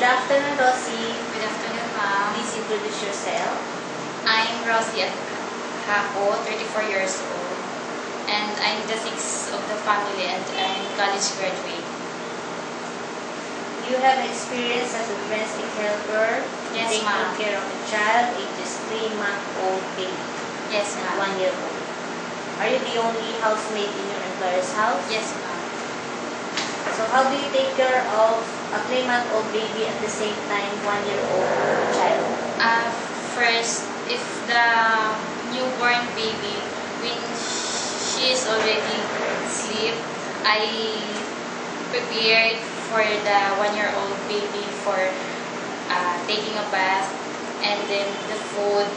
Good afternoon, Rosie. Good afternoon, ma'am. Please introduce yourself. I'm Rosie Hako, 34 years old. And I'm the sixth of the family and I'm college graduate. You have experience as a domestic helper, Yes, taking ma'am. care of a child, ages 3-month-old baby, Yes, and ma'am. 1-year-old. Are you the only housemaid in your employer's house? Yes, ma'am. So how do you take care of a 3-month-old baby at the same time 1-year-old child? First, if the newborn baby, when she is already asleep, I prepared for the 1-year-old baby for taking a bath, and then the food,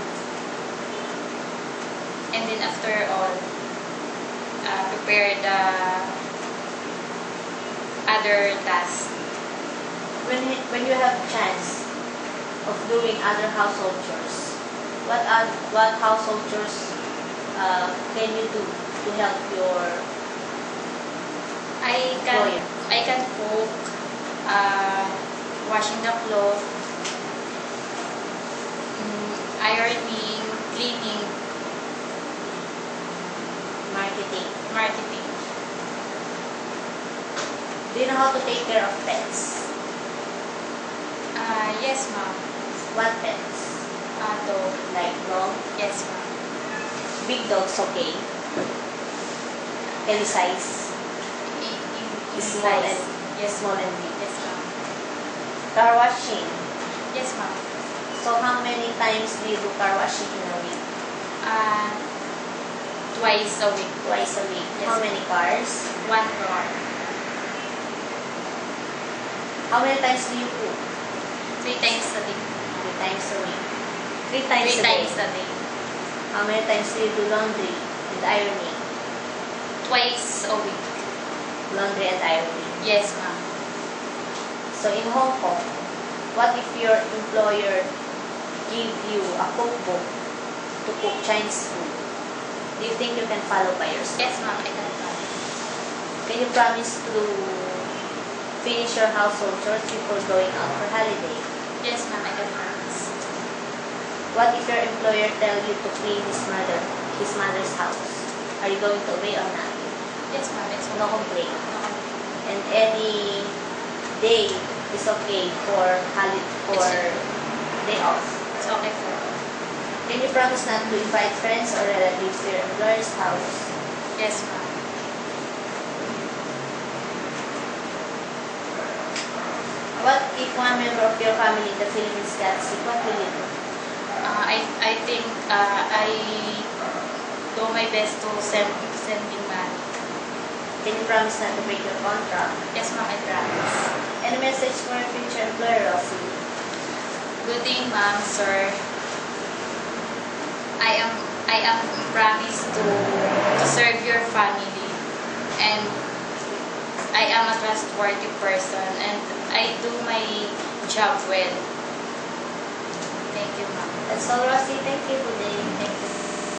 and then after all, prepare the other tasks. When you have chance of doing other household chores, what household chores can you do to help your employer? I can cook, washing the clothes, ironing, cleaning, marketing. Do you know how to take care of pets? Yes, ma'am. What pets? Dog. Like dog? Yes, ma'am. Big dogs, okay. Any size? Small Size. and small and big. Yes, ma'am. Car washing. Yes, ma'am. So how many times do you do car washing in a week? Twice a week. Twice a week. Yes. How many cars? 1 car. How many times do you cook? 3 times a day. 3 times a week. 3 times 3 a day. times a day. How many times do you do laundry and ironing? Twice a week. Laundry and ironing. Yes, ma'am. So in Hong Kong, what if your employer give you a cookbook to cook Chinese food? Do you think you can follow by yourself? Yes, ma'am. I can try. Can you promise to finish your household chores before going out for holiday? Yes, ma'am. I can promise. What if your employer tell you to clean his mother's house? Are you going to obey or not? Yes, ma'am. It's No complaint. No. And any day is okay for day off. It's okay for me. Can you promise not to invite friends or relatives to your employer's house? Yes, ma'am. What if one member of your family in the Philippines got sick? What will you do? I think I do my best to sending money. Can you promise not to break your contract? Yes, ma'am. I promise. Any message for your future employer, Rosie? Good day, ma'am, sir. I am promised to serve your family, and I am a trustworthy person, and I do my job well. Thank you, ma'am. That's all, Rosie. Thank you. Good day.